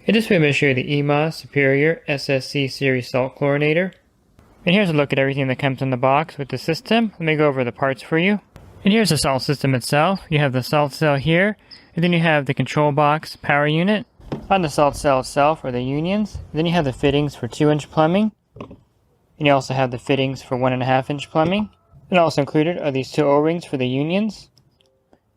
In this video, I'm going to show you the Emaux Superior SSC Series Salt Chlorinator. And here's a look at everything that comes in the box with the system. Let me go over the parts for you. And here's the salt system itself. You have the salt cell here, and then you have the control box power unit. On the salt cell itself are the unions. Then you have the fittings for 2-inch plumbing. And you also have the fittings for 1.5-inch plumbing. And also included are these 2 O-rings for the unions.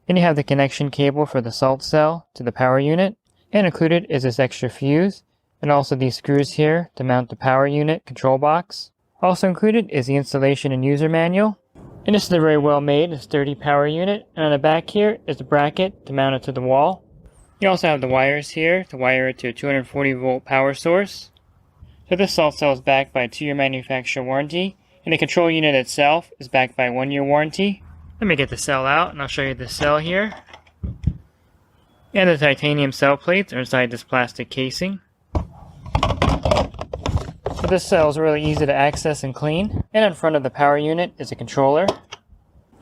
Then you have the connection cable for the salt cell to the power unit. And included is this extra fuse, and also these screws here to mount the power unit control box. Also included is the installation and user manual. And this is a very well made and sturdy power unit. And on the back here is the bracket to mount it to the wall. You also have the wires here to wire it to a 240 volt power source. So this salt cell is backed by a 2-year manufacturer warranty, and the control unit itself is backed by a 1-year warranty. Let me get the cell out and I'll show you the cell here. And the titanium cell plates are inside this plastic casing. So this cell is really easy to access and clean. And in front of the power unit is a controller.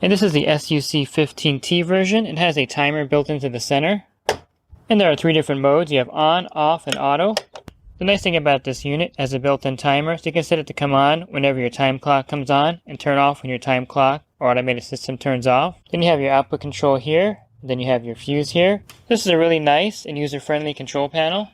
And this is the SUC15T version. It has a timer built into the center. And there are 3 different modes. You have on, off, and auto. The nice thing about this unit has a built-in timer, so you can set it to come on whenever your time clock comes on and turn off when your time clock or automated system turns off. Then you have your output control here. Then you have your fuse here. This is a really nice and user-friendly control panel.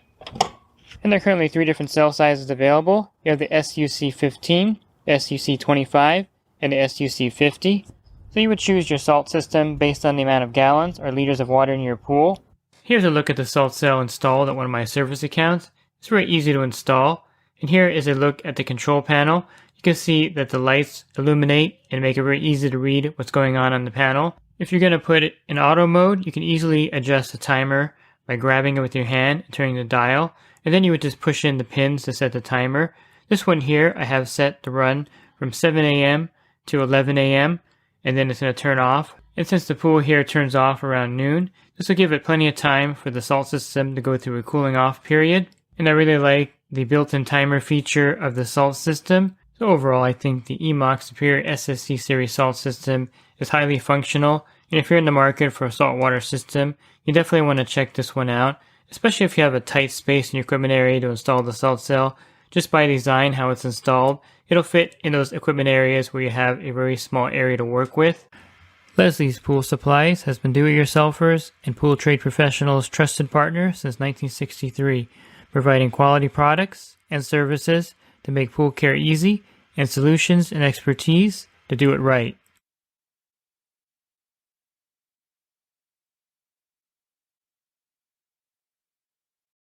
And there are currently 3 different cell sizes available. You have the SUC15, the SUC25, and the SUC50. So you would choose your salt system based on the amount of gallons or liters of water in your pool. Here's a look at the salt cell installed at one of my service accounts. It's very easy to install. And here is a look at the control panel. You can see that the lights illuminate and make it very easy to read what's going on the panel. If you're going to put it in auto mode, you can easily adjust the timer by grabbing it with your hand and turning the dial. And then you would just push in the pins to set the timer. This one here I have set to run from 7 a.m. to 11 a.m. and then it's going to turn off. And since the pool here turns off around noon, this will give it plenty of time for the salt system to go through a cooling off period. And I really like the built-in timer feature of the salt system. So overall, I think the Emaux Superior SSC Series Salt System is highly functional. And if you're in the market for a saltwater system, you definitely want to check this one out, especially if you have a tight space in your equipment area to install the salt cell. Just by design, how it's installed, it'll fit in those equipment areas where you have a very small area to work with. Leslie's Pool Supplies has been do-it-yourselfers and pool trade professionals' trusted partner since 1963, providing quality products and services to make pool care easy and solutions and expertise to do it right.